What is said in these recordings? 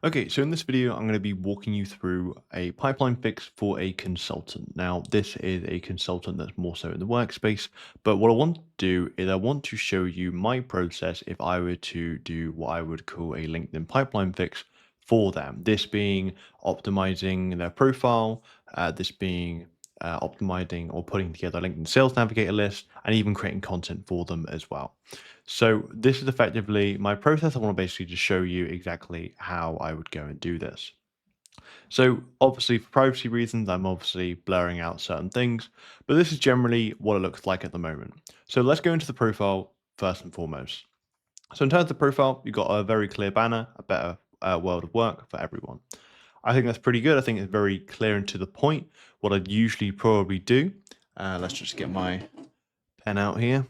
Okay, so in this video, I'm going to be walking you through a pipeline fix for a consultant. Now, this is a consultant that's more so in the workspace, but what I want to do is I want to show you my process if I were to do what I would call a LinkedIn pipeline fix for them. This being optimizing their profile, this being optimizing or putting together a LinkedIn Sales Navigator list, and even creating content for them as well. So this is effectively my process. I want to basically just show you exactly how I would go and do this. So obviously for privacy reasons, I'm obviously blurring out certain things, but this is generally what it looks like at the moment. So let's go into the profile first and foremost. So in terms of the profile, you've got a very clear banner, a better world of work for everyone. I think that's pretty good. I think it's very clear and to the point. What I'd usually probably do, let's just get my pen out here,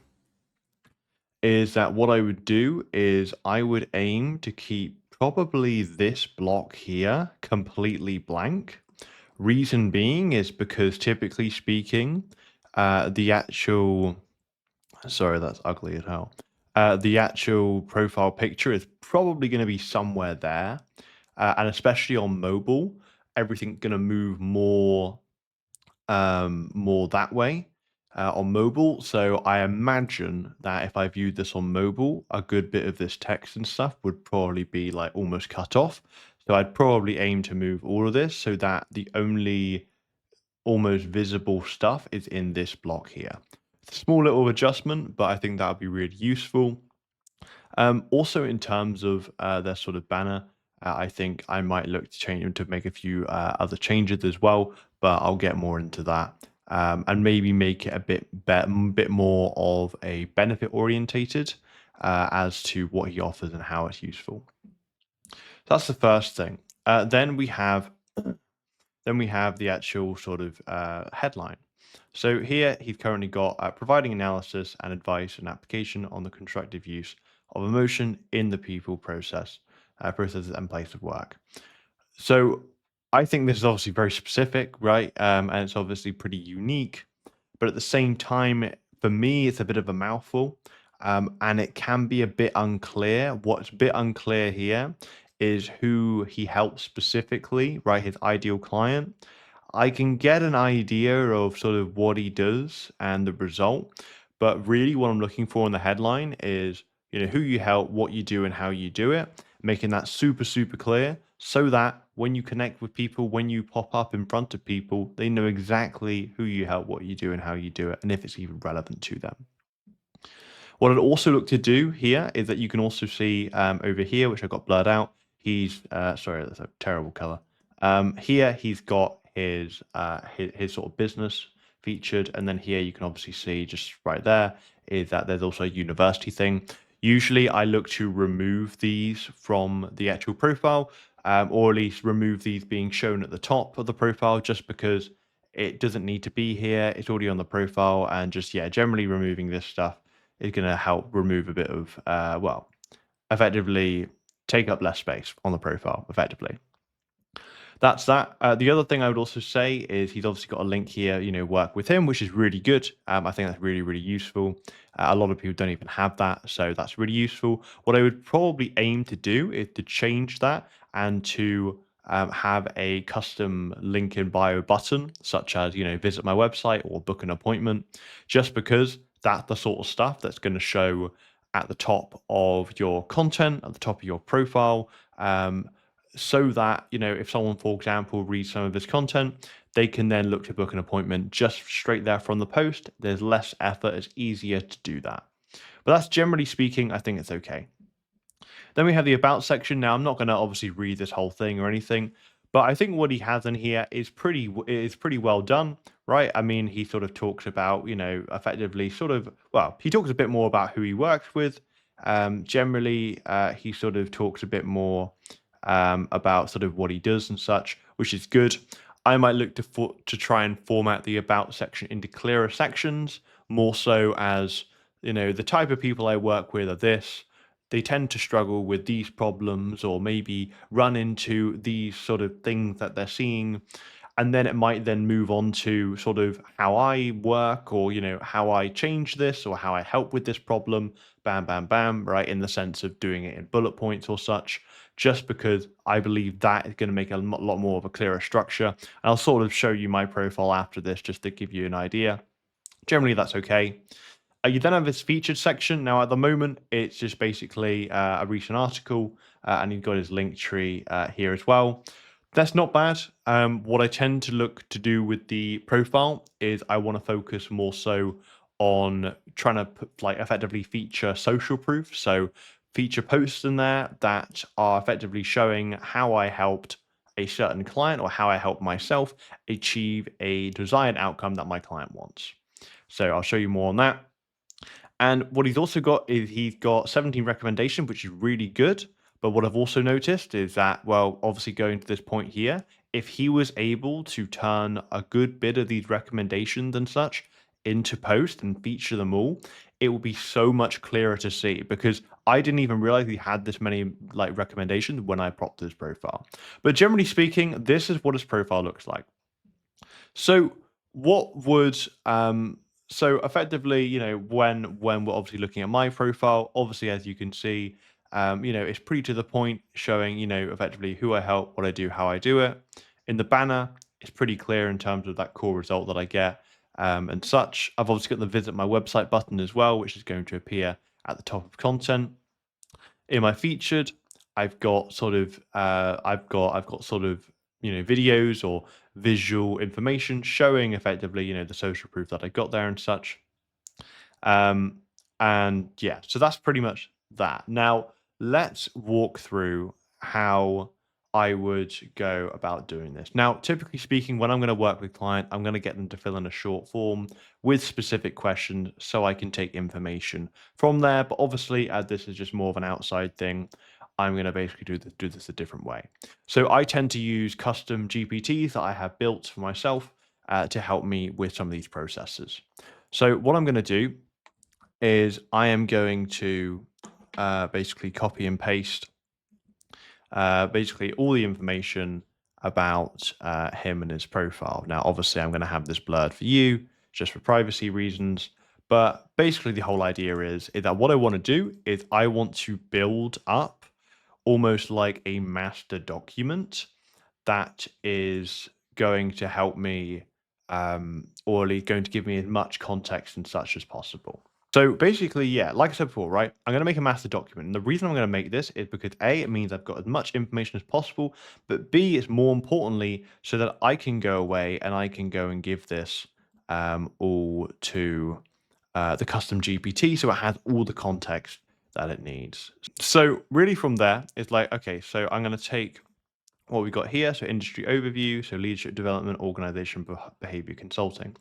is that what I would do is I would aim to keep probably this block here completely blank. Reason being is because typically speaking, the actual, sorry, that's ugly as hell. The actual profile picture is probably going to be somewhere there. And especially on mobile, everything's going to move more that way on mobile. So I imagine that if I viewed this on mobile, a good bit of this text and stuff would probably be like almost cut off. So I'd probably aim to move all of this so that the only almost visible stuff is in this block here. It's a small little adjustment, but I think that would be really useful. Also, in terms of their sort of banner, I think I might look to change to make a few other changes as well, but I'll get more into that and maybe make it a bit more of a benefit orientated as to what he offers and how it's useful. So that's the first thing. Then we have the actual sort of headline. So here he's currently got providing analysis and advice and application on the constructive use of emotion in the people processes and place of work. So I think this is obviously very specific, right? And it's obviously pretty unique, but at the same time, for me, it's a bit of a mouthful, and it can be a bit unclear. What's a bit unclear here is who he helps specifically, right? His ideal client. I can get an idea of sort of what he does and the result, but really what I'm looking for in the headline is, who you help, what you do, and how you do it, making that super, super clear so that when you connect with people, when you pop up in front of people, they know exactly who you help, what you do, and how you do it, and if it's even relevant to them. What I'd also look to do here is that you can also see over here, which I got blurred out. He's sorry, that's a terrible color. Here he's got his sort of business featured, and then here you can obviously see just right there is that there's also a university thing. Usually, I look to remove these from the actual profile, or at least remove these being shown at the top of the profile, just because it doesn't need to be here. It's already on the profile, and just yeah, generally removing this stuff is going to help remove a bit of, effectively take up less space on the profile, effectively. That's that. The other thing I would also say is he's obviously got a link here, work with him, which is really good. I think that's really, really useful. A lot of people don't even have that, so that's really useful. What I would probably aim to do is to change that and to have a custom link in bio button, such as, visit my website or book an appointment, just because that's the sort of stuff that's going to show at the top of your content, at the top of your profile. So that if someone, for example, reads some of this content, they can then look to book an appointment just straight there from the post. There's less effort, it's easier to do that, but that's generally speaking, I think it's okay. Then we have the about section. Now I'm not going to obviously read this whole thing or anything, but I think what he has in here is pretty well done, right? I mean, he sort of talks about, effectively sort of, well, he talks a bit more about who he works with. Generally, he sort of talks a bit more about sort of what he does and such, which is good. I might look to try and format the about section into clearer sections, more so as, the type of people I work with are this. They tend to struggle with these problems or maybe run into these sort of things that they're seeing. And then it might then move on to sort of how I work or, how I change this or how I help with this problem. Bam, bam, bam, right? In the sense of doing it in bullet points or such, just because I believe that is going to make a lot more of a clearer structure. And I'll sort of show you my profile after this just to give you an idea. Generally, that's okay. You then have this featured section. Now, at the moment, it's just basically a recent article, and you've got his link tree here as well. That's not bad. What I tend to look to do with the profile is I want to focus more so on trying to put, like, effectively feature social proof. So feature posts in there that are effectively showing how I helped a certain client or how I helped myself achieve a desired outcome that my client wants. So I'll show you more on that. And what he's also got is he's got 17 recommendations, which is really good. But what I've also noticed is that, well, obviously going to this point here, if he was able to turn a good bit of these recommendations and such into post and feature them all, it will be so much clearer to see, because I didn't even realize he had this many like recommendations when I propped his profile. But generally speaking, this is what his profile looks like. So what would so effectively, when we're obviously looking at my profile, obviously as you can see, it's pretty to the point, showing, effectively who I help, what I do, how I do it. In the banner, it's pretty clear in terms of that core result that I get, and such. I've obviously got the visit my website button as well, which is going to appear at the top of content. In my featured, I've got sort of videos or visual information showing effectively the social proof that I got there and such. Um, and yeah, so that's pretty much that. Now, let's walk through how I would go about doing this. Now, typically speaking, when I'm going to work with client, I'm going to get them to fill in a short form with specific questions so I can take information from there. But obviously, as this is just more of an outside thing, I'm going to basically do this a different way. So I tend to use custom GPTs that I have built for myself to help me with some of these processes. So what I'm going to do is I am going to basically copy and paste basically all the information about him and his profile. Now, obviously, I'm going to have this blurred for you just for privacy reasons. But basically, the whole idea is that what I want to do is I want to build up almost like a master document that is going to help me, or at least going to give me as much context and such as possible. So basically, yeah, like I said before, right? I'm going to make a master document. And the reason I'm going to make this is because A, it means I've got as much information as possible, but B, it's more importantly so that I can go away and I can go and give this all to the custom GPT so it has all the context that it needs. So really from there, it's like, okay, so I'm going to take what we got here. So industry overview, so leadership development, organization, behavior consulting.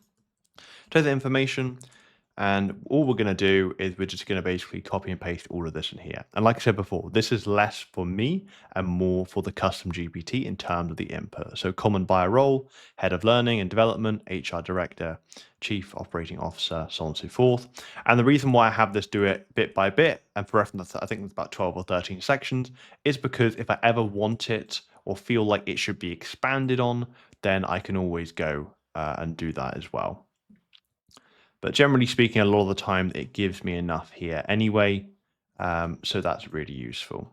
Take the information, and all we're going to do is we're just going to basically copy and paste all of this in here. And like I said before, this is less for me and more for the custom GPT in terms of the input. So common buyer role, head of learning and development, HR director, chief operating officer, so on and so forth. And the reason why I have this do it bit by bit, and for reference, I think it's about 12 or 13 sections, is because if I ever want it or feel like it should be expanded on, then I can always go and do that as well. But generally speaking, a lot of the time it gives me enough here anyway. So that's really useful.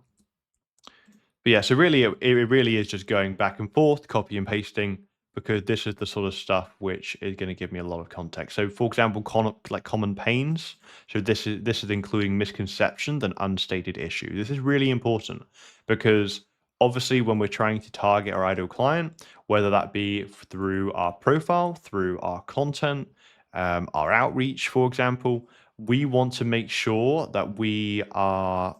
But yeah, so really, it really is just going back and forth, copy and pasting, because this is the sort of stuff which is going to give me a lot of context. So, for example, like common pains. So this is including misconceptions and unstated issues. This is really important because obviously, when we're trying to target our ideal client, whether that be through our profile, through our content, our outreach, for example, we want to make sure that we are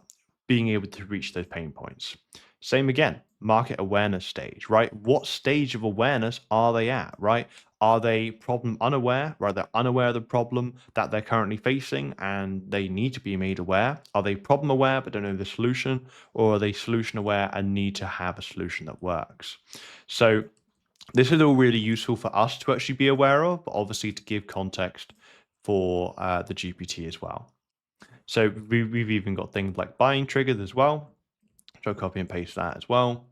being able to reach those pain points. Same again, market awareness stage, right? What stage of awareness are they at, right? Are they problem unaware, right? They're unaware of the problem that they're currently facing and they need to be made aware. Are they problem aware but don't know the solution? Or are they solution aware and need to have a solution that works? So this is all really useful for us to actually be aware of, but obviously to give context for the GPT as well. So we've even got things like buying triggers as well. So I'll copy and paste that as well.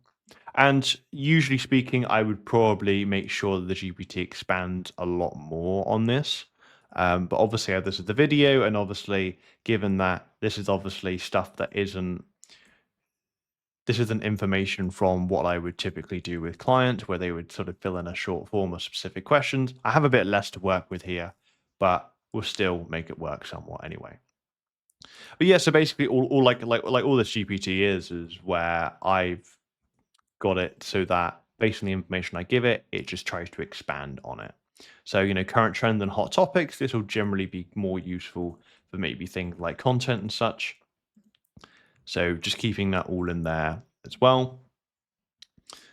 And usually speaking, I would probably make sure that the GPT expands a lot more on this. But obviously, this is the video, and obviously, given that this is obviously stuff that isn't this isn't information from what I would typically do with clients, where they would sort of fill in a short form of specific questions. I have a bit less to work with here, but we'll still make it work somewhat anyway. But yeah, so basically, all like all this GPT is where I've got it so that based on the information I give it, it just tries to expand on it. So, current trends and hot topics, this will generally be more useful for maybe things like content and such. So just keeping that all in there as well.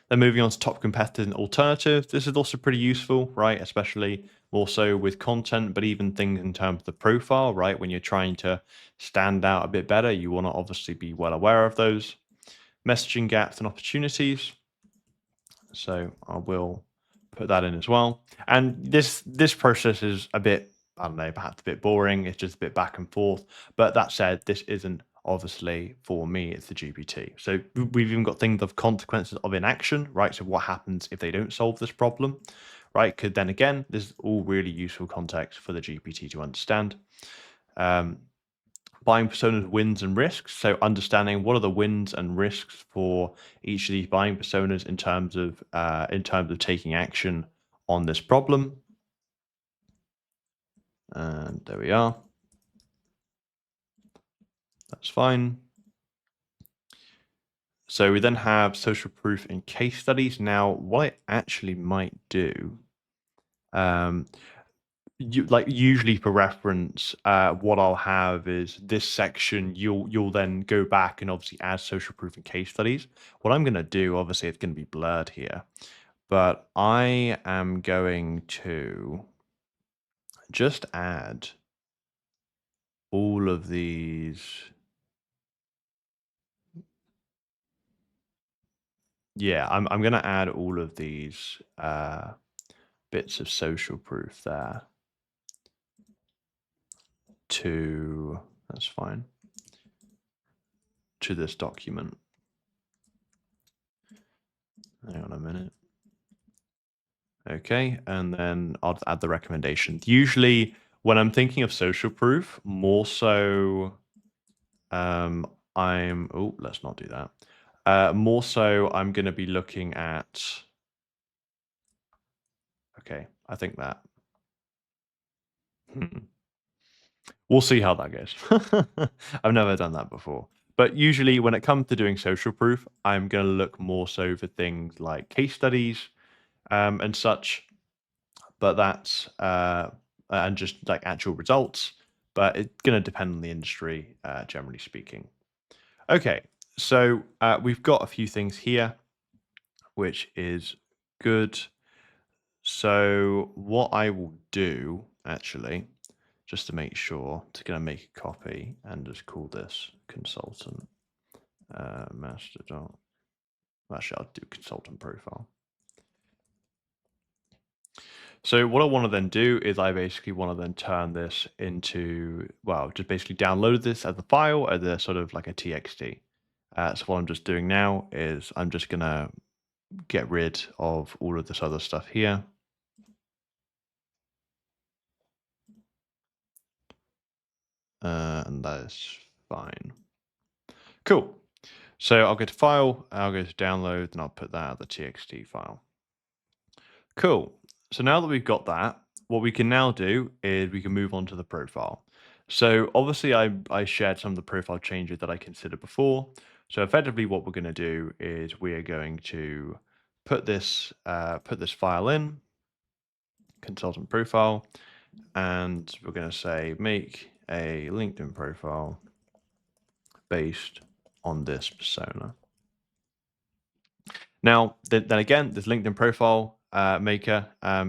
Then moving on to top competitors and alternatives. This is also pretty useful, right? Especially more so with content, but even things in terms of the profile, right? When you're trying to stand out a bit better, you want to obviously be well aware of those messaging gaps and opportunities. So I will put that in as well. And this process is a bit, I don't know, perhaps a bit boring. It's just a bit back and forth. But that said, this isn't obviously for me, it's the GPT. So we've even got things of consequences of inaction, right? So what happens if they don't solve this problem, right? Because then again, this is all really useful context for the GPT to understand. Um, Buying personas wins and risks. So understanding what are the wins and risks for each of these buying personas in terms of taking action on this problem. And there we are. That's fine. So we then have social proof and case studies. Now, what I actually might do, um, usually for reference, what I'll have is this section. You'll then go back and obviously add social proof and case studies. What I'm going to do, obviously, it's going to be blurred here, but I am going to just add all of these. Yeah, I'm going to add all of these bits of social proof there to. That's fine. To this document. Hang on a minute. Okay, and then I'll add the recommendation. Usually, when I'm thinking of social proof, more so, let's not do that. More so, I'm going to be looking at. Okay, I think that. Hmm. We'll see how that goes. I've never done that before. But usually, when it comes to doing social proof, I'm going to look more so for things like case studies and such. But that's and just like actual results. But it's going to depend on the industry, generally speaking. Okay, so we've got a few things here, which is good. So what I will do actually, just to make sure, to gonna make a copy and just call this consultant master doc. Actually, I'll do consultant profile. So what I want to then do is I basically want to then turn this into, well, just basically download this as a file as a sort of like a TXT. So what I'm just doing now is I'm just going to get rid of all of this other stuff here. And that is fine. Cool. So I'll go to file, I'll go to download, and I'll put that as the TXT file. Cool. So now that we've got that, what we can now do is we can move on to the profile. So obviously I shared some of the profile changes that I considered before. So effectively what we're going to do is we are going to put this file in, consultant profile, and we're going to say make a LinkedIn profile based on this persona. Now, then again, this LinkedIn profile maker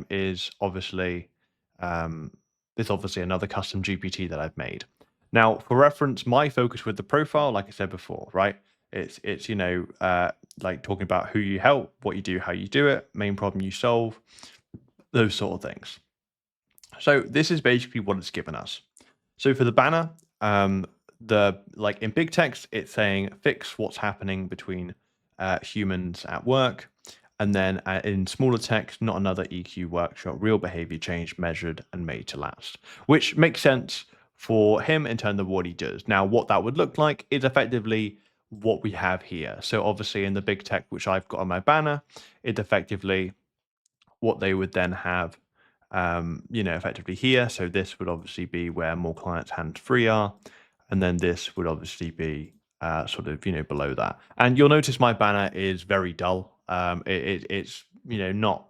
is obviously another custom GPT that I've made. Now, for reference, my focus with the profile, like I said before, right? It's like talking about who you help, what you do, how you do it, main problem you solve, those sort of things. So this is basically what it's given us. So for the banner, the like in big text, it's saying fix what's happening between humans at work, and then in smaller text, not another EQ workshop, real behavior change measured and made to last, which makes sense for him in terms of what he does. Now, what that would look like is effectively what we have here. So obviously in the big tech, which I've got on my banner, it effectively what they would then have, effectively here. So this would obviously be where more clients hands free are, and then this would obviously be sort of below that. And you'll notice my banner is very dull. It's not.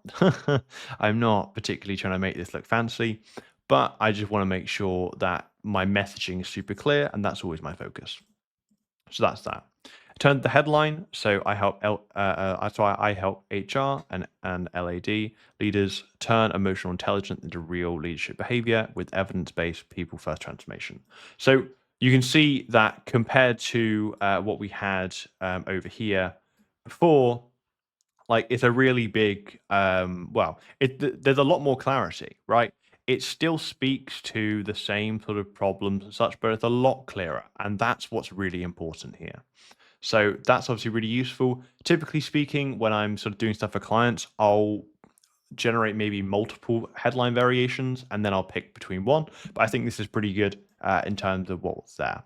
I'm not particularly trying to make this look fancy, but I just want to make sure that my messaging is super clear, and that's always my focus. So that's that. Turn the headline. So I help HR and LAD leaders turn emotional intelligence into real leadership behavior with evidence-based people-first transformation. So you can see that compared to what we had over here before, like it's a really big there's a lot more clarity, right? It still speaks to the same sort of problems and such, but it's a lot clearer, and that's what's really important here. So that's obviously really useful. Typically speaking, when I'm sort of doing stuff for clients, I'll generate maybe multiple headline variations and then I'll pick between one. But I think this is pretty good in terms of what's there.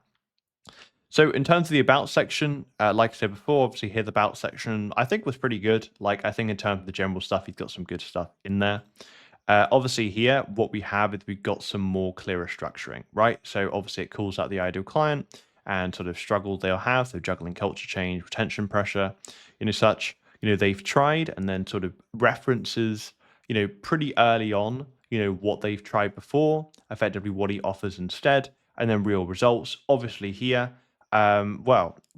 So in terms of the about section, like I said before, obviously here the about section I think was pretty good. Like I think in terms of the general stuff, he's got some good stuff in there. Obviously here, what we have is we've got some more clearer structuring, right? So obviously it calls out the ideal client and sort of struggles they'll have. So juggling culture change, retention pressure, such, they've tried and then sort of references, pretty early on, what they've tried before, effectively what he offers instead, and then real results. Obviously here, yeah,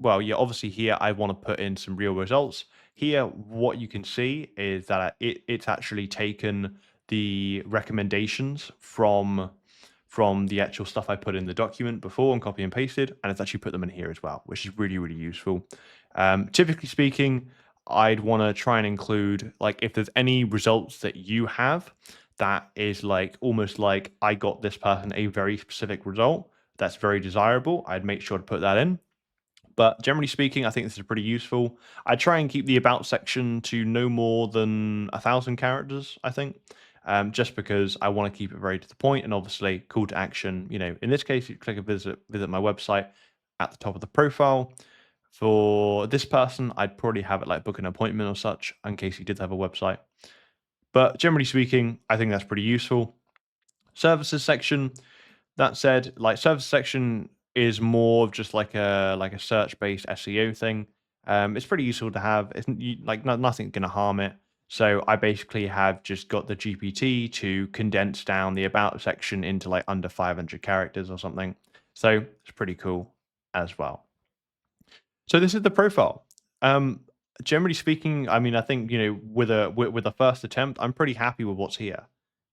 obviously here I want to put in some real results. Here, what you can see is that it's actually taken the recommendations from the actual stuff I put in the document before and copy and pasted, and it's actually put them in here as well, which is really, really useful. Typically speaking, I'd want to try and include, like, if there's any results that you have that is like almost like I got this person a very specific result that's very desirable, I'd make sure to put that in. But generally speaking, I think this is pretty useful. I try and keep the about section to no more than 1,000 characters, I think, just because I want to keep it very to the point and obviously call to action. In this case, you click a visit my website at the top of the profile. For this person, I'd probably have it like book an appointment or such in case he did have a website. But generally speaking, I think that's pretty useful. Services section. That said, like service section is more of just like a search based SEO thing. It's pretty useful to have. It's nothing's going to harm it. So I basically have just got the GPT to condense down the about section into like under 500 characters or something. So it's pretty cool as well. So this is the profile. Um, Generally speaking, I mean, I think with a first attempt, I'm pretty happy with what's here.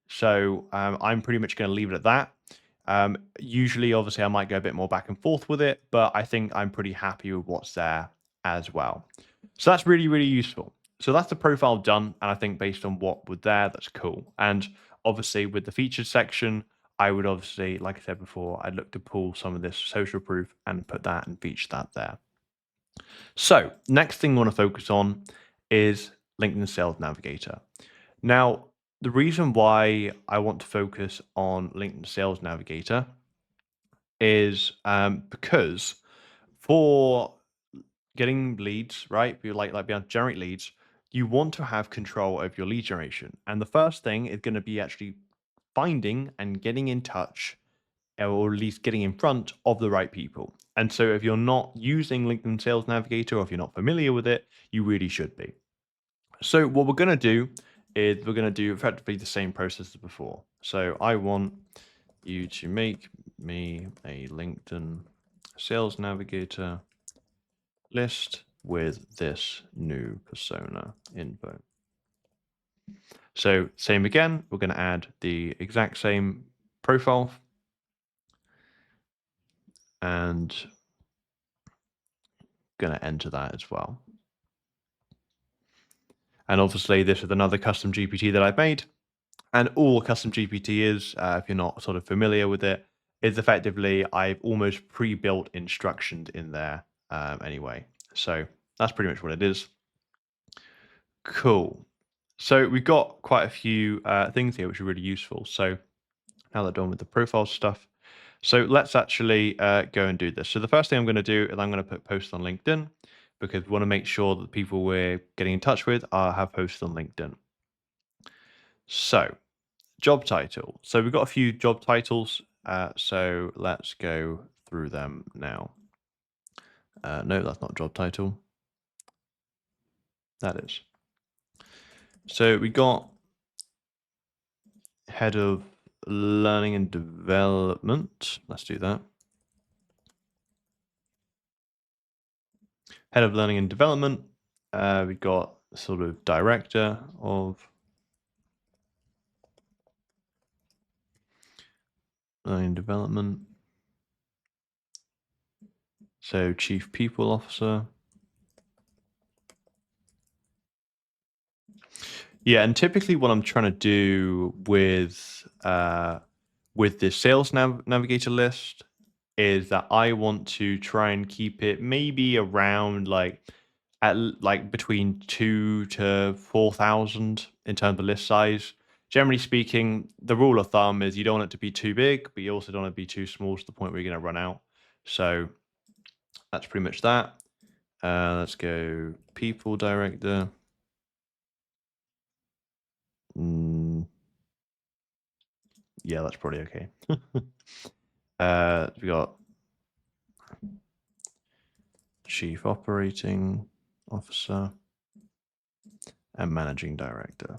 So I'm pretty much going to leave it at that. Usually, obviously, I might go a bit more back and forth with it, but I think I'm pretty happy with what's there as well. So that's really, really useful. So that's the profile done, and I think based on what was there, that's cool. And obviously, with the featured section, I would obviously, like I said before, I'd look to pull some of this social proof and put that and feature that there. So, next thing I want to focus on is LinkedIn Sales Navigator. Now, the reason why I want to focus on LinkedIn Sales Navigator is because for getting leads, right? If you like being able to generate leads, you want to have control over your lead generation. And the first thing is going to be actually finding and getting in touch, or at least getting in front of the right people. And so if you're not using LinkedIn Sales Navigator, or if you're not familiar with it, you really should be. So what we're going to do is we're going to do effectively the same process as before. So I want you to make me a LinkedIn Sales Navigator list with this new persona info. So same again, we're going to add the exact same profile and going to enter that as well. And obviously this is another custom GPT that I've made. And all custom GPT is, if you're not sort of familiar with it, is effectively I've almost pre-built instructions in there anyway. So that's pretty much what it is. Cool. So we've got quite a few things here which are really useful. So now that I'm done with the profile stuff, So let's actually go and do this. So the first thing I'm going to do is I'm going to put posts on LinkedIn because we want to make sure that the people we're getting in touch with have posted on LinkedIn. So job title. So we've got a few job titles. So let's go through them now. No, that's not job title. That is. So we got head of learning and development. Let's do that. Head of learning and development. We got sort of director of learning and development. So chief people officer. Yeah, and typically what I'm trying to do with this sales navigator list is that I want to try and keep it maybe around like between 2 to 4,000 in terms of list size. Generally speaking, the rule of thumb is you don't want it to be too big, but you also don't want to be too small to the point where you're going to run out. So that's pretty much that. Let's go people director. Mm, yeah, that's probably okay. We got chief operating officer and managing director.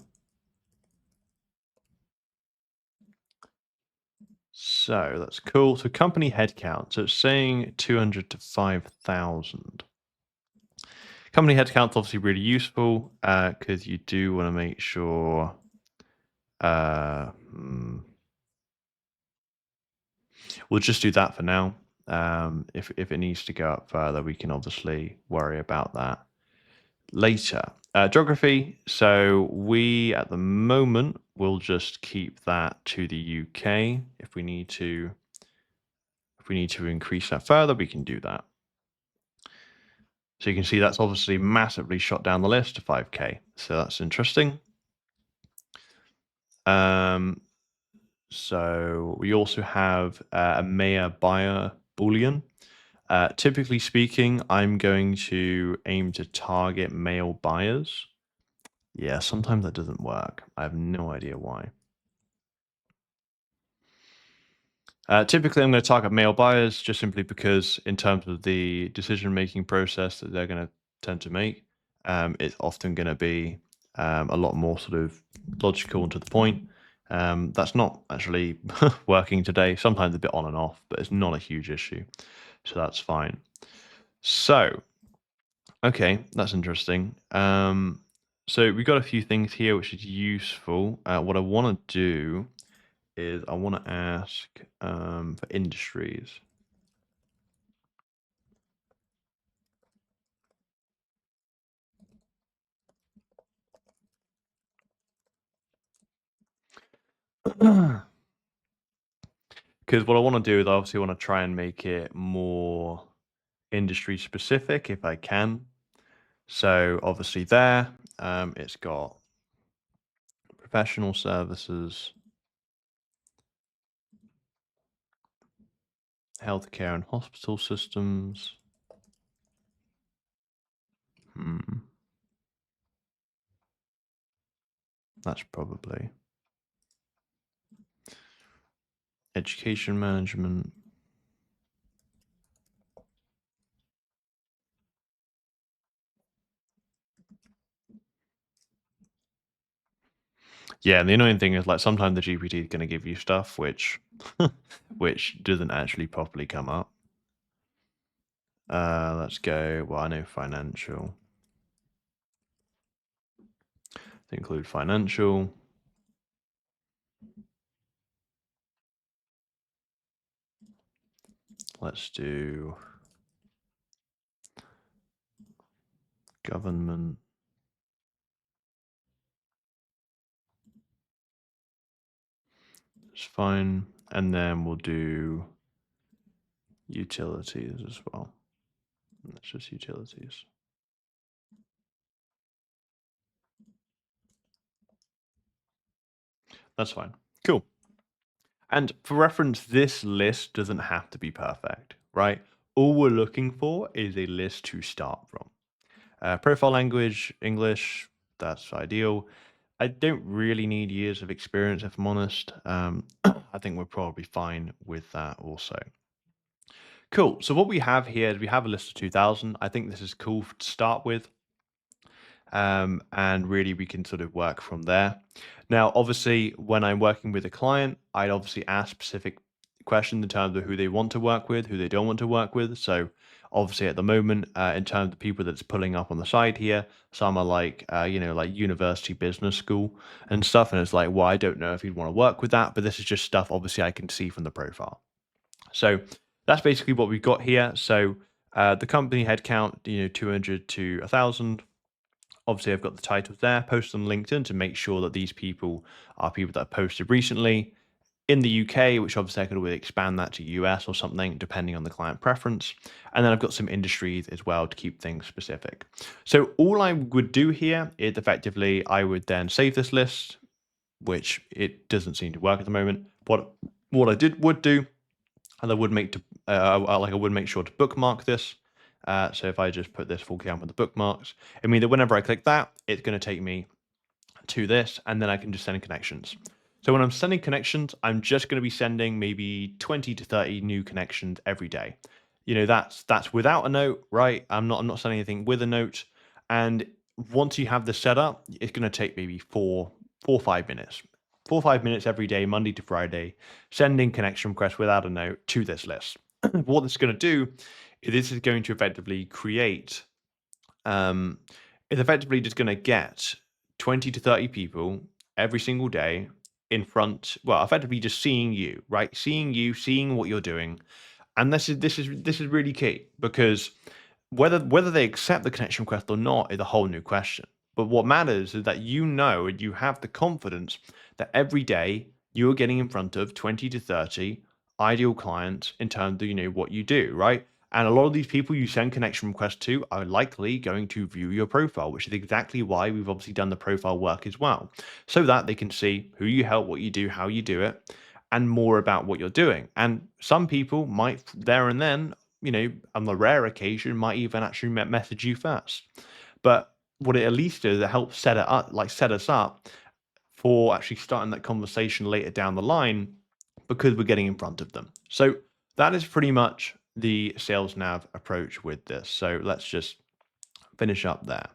So that's cool. So company headcount. So it's saying 200 to 5,000. Company headcount's obviously really useful because you do want to make sure. Uh, hmm, we'll just do that for now. If it needs to go up further, we can obviously worry about that later. Geography. So we at the moment will just keep that to the UK. If we need to increase that further, we can do that. So you can see that's obviously massively shot down the list to 5K. So that's interesting. Um, so we also have a Maya buyer Boolean. Typically speaking, I'm going to aim to target male buyers. Yeah, sometimes that doesn't work. I have no idea why. Typically, I'm going to target male buyers just simply because, in terms of the decision-making process that they're going to tend to make, it's often going to be a lot more sort of logical and to the point. That's not actually working today. Sometimes a bit on and off, but it's not a huge issue, so that's fine. So, okay, that's interesting. So we've got a few things here which is useful. What I want to do is I want to ask for industries. Because what I want to do is I obviously want to try and make it more industry specific if I can. So obviously there, it's got professional services, healthcare and hospital systems. That's probably education management. Yeah, and the annoying thing is like sometimes the GPT is going to give you stuff which which doesn't actually properly come up. Let's go. Well, I know financial. To include financial. Let's do government. It's fine. And then we'll do utilities as well. That's just utilities. That's fine. Cool. And for reference, this list doesn't have to be perfect, right? All we're looking for is a list to start from. Profile language, English, that's ideal. I don't really need years of experience, if I'm honest. I think we're probably fine with that also. Cool. So what we have here is we have a list of 2000. I think this is cool to start with. And really we can sort of work from there. Now, obviously, when I'm working with a client, I'd obviously ask specific questions in terms of who they want to work with, who they don't want to work with. So, obviously, at the moment, in terms of people that's pulling up on the side here, some are like, like university business school and stuff. And it's like, well, I don't know if you'd want to work with that, but this is just stuff, obviously, I can see from the profile. So, that's basically what we've got here. So, the company headcount, 200 to 1,000. Obviously, I've got the titles there, posted on LinkedIn to make sure that these people are people that have posted recently in the UK, which obviously I could always expand that to US or something, depending on the client preference. And then I've got some industries as well to keep things specific. So all I would do here is effectively I would then save this list, which it doesn't seem to work at the moment. What I would do, and I would make to like I would make sure to bookmark this. So if I just put this full count with the bookmarks, it means that whenever I click that, it's going to take me to this, and then I can just send connections. So when I'm sending connections, I'm just going to be sending maybe 20 to 30 new connections every day. That's without a note, right? I'm not sending anything with a note. And once you have this set up, it's going to take maybe 4 or 5 minutes. 4 or 5 minutes every day, Monday to Friday, sending connection requests without a note to this list. What this is going to do is this is going to effectively create um, it's effectively just going to get 20 to 30 people every single day in front, well, effectively just seeing you, right? Seeing you, seeing what you're doing. And this is really key because whether they accept the connection request or not is a whole new question. But what matters is that you know and you have the confidence that every day you are getting in front of 20 to 30 ideal clients in terms of what you do, right? And a lot of these people you send connection requests to are likely going to view your profile, which is exactly why we've obviously done the profile work as well, so that they can see who you help, what you do, how you do it, and more about what you're doing. And some people might there and then, on the rare occasion, might even actually message you first. But what it at least does, it helps set it up, like set us up for actually starting that conversation later down the line because we're getting in front of them. So that is pretty much the sales nav approach with this. So let's just finish up there.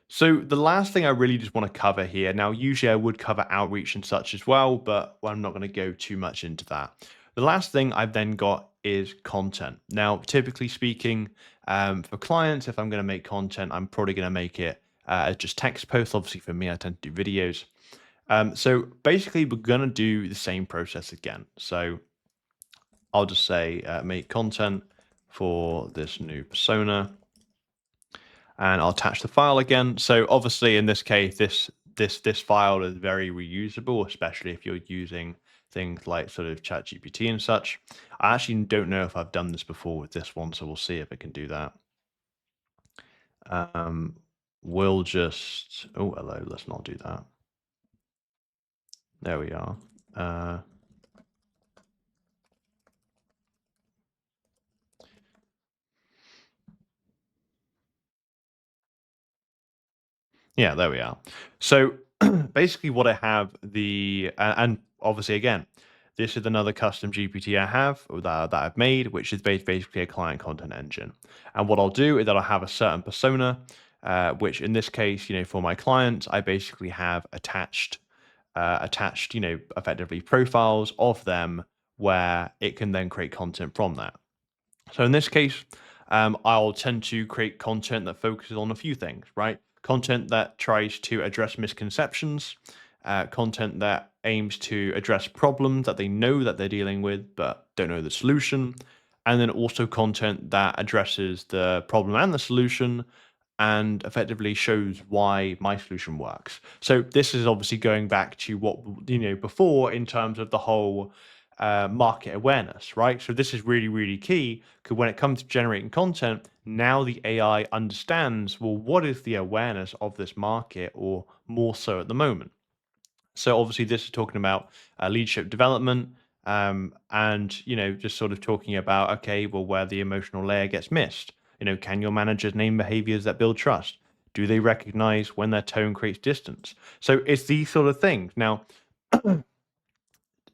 So the last thing I really just want to cover here. Now, usually I would cover outreach and such as well, but I'm not going to go too much into that. The last thing I've then got is content. Now, typically speaking, for clients, if I'm going to make content, I'm probably going to make it as just text posts. Obviously, for me, I tend to do videos. So basically, we're going to do the same process again. So I'll just say make content for this new persona, and I'll attach the file again. So obviously, in this case, this file is very reusable, especially if you're using things like sort of ChatGPT and such. I actually don't know if I've done this before with this one, so we'll see if it can do that. Um, we'll just hello. Let's not do that. There we are. Yeah, there we are. So basically, what I have and obviously again, this is another custom GPT I have that I've made, which is basically a client content engine. And what I'll do is that I'll have a certain persona, which in this case, for my clients, I basically have attached, effectively profiles of them where it can then create content from that. So in this case, I'll tend to create content that focuses on a few things, right? Content that tries to address misconceptions, content that aims to address problems that they know that they're dealing with but don't know the solution, and then also content that addresses the problem and the solution and effectively shows why my solution works. So this is obviously going back to what before in terms of the whole market awareness, right? So this is really, really key because when it comes to generating content, now the AI understands, well, what is the awareness of this market or more so at the moment? So obviously, this is talking about leadership development, and just sort of talking about, okay, well, where the emotional layer gets missed. Can your managers name behaviors that build trust? Do they recognize when their tone creates distance? So it's these sort of things. Now,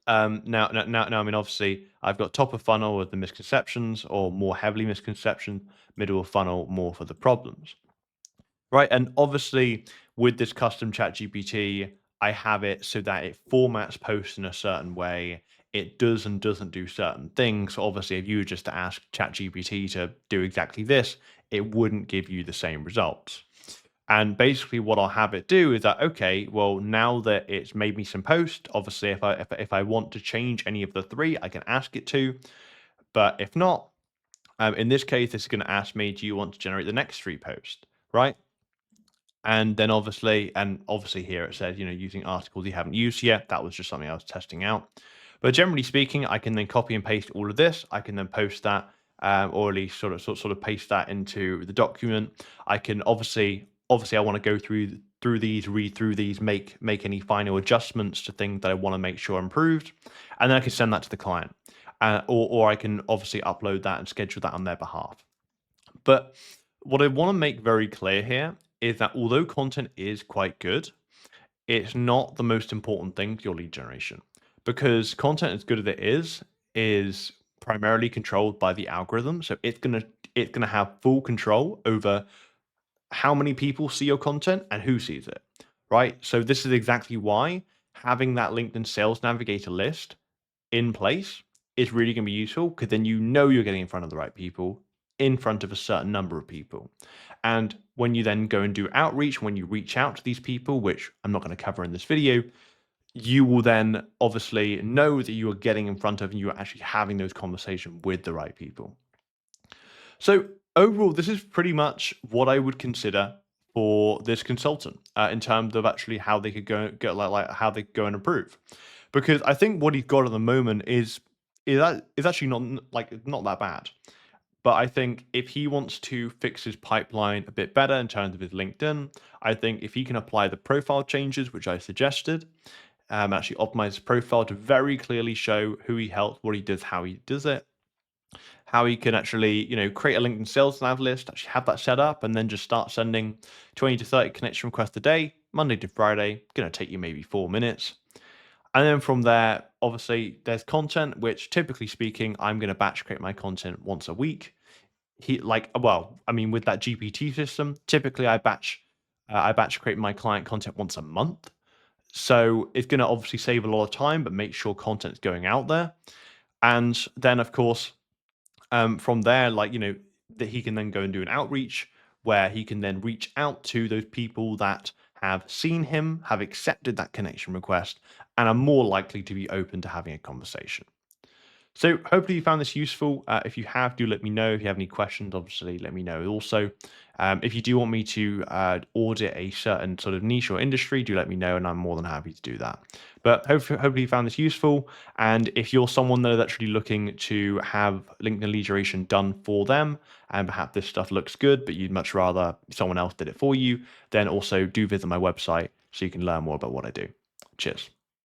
I mean, obviously, I've got top of funnel with the misconceptions, or more heavily misconceptions, middle of funnel more for the problems. Right, and obviously with this custom chat GPT, I have it so that it formats posts in a certain way. It does and doesn't do certain things. So obviously, if you were just to ask chat GPT to do exactly this, it wouldn't give you the same results. And basically what I'll have it do is that, okay, well, now that it's made me some posts, obviously if I want to change any of the three, I can ask it to. But if not, in this case, it's going to ask me, do you want to generate the next three posts? Right. And then obviously here it says, using articles you haven't used yet. That was just something I was testing out. But generally speaking, I can then copy and paste all of this. I can then post that, or at least sort of paste that into the document. I can obviously I want to go through these, read through these, make any final adjustments to things that I want to make sure improved, and then I can send that to the client, or I can obviously upload that and schedule that on their behalf. But what I want to make very clear here is that although content is quite good, it's not the most important thing to your lead generation, because content, as good as it is primarily controlled by the algorithm. So it's gonna have full control over how many people see your content and who sees it, right? So this is exactly why having that LinkedIn Sales Navigator list in place is really going to be useful, because then you're getting in front of the right people, in front of a certain number of people. And when you then go and do outreach, when you reach out to these people, which I'm not going to cover in this video, you will then obviously know that you are getting in front of and you are actually having those conversations with the right people. So overall, this is pretty much what I would consider for this consultant, in terms of actually how they could go like how they could go and improve. Because I think what he's got at the moment is actually not that bad. But I think if he wants to fix his pipeline a bit better in terms of his LinkedIn, I think if he can apply the profile changes which I suggested, actually optimize his profile to very clearly show who he helps, what he does, how he does it, how he can actually, create a LinkedIn sales nav list, actually have that set up, and then just start sending 20 to 30 connection requests a day, Monday to Friday. Going to take you maybe 4 minutes. And then from there, obviously, there's content, which typically speaking, I'm going to batch create my content once a week. With that GPT system, typically I batch create my client content once a month. So it's going to obviously save a lot of time, but make sure content's going out there. And then, of course, from there, that he can then go and do an outreach where he can then reach out to those people that have seen him, have accepted that connection request, and are more likely to be open to having a conversation. So hopefully you found this useful. If you have, do let me know. If you have any questions, obviously let me know. Also, if you do want me to audit a certain sort of niche or industry, do let me know, and I'm more than happy to do that. But hopefully you found this useful. And if you're someone that is actually looking to have LinkedIn lead generation done for them, and perhaps this stuff looks good, but you'd much rather someone else did it for you, then also do visit my website so you can learn more about what I do. Cheers.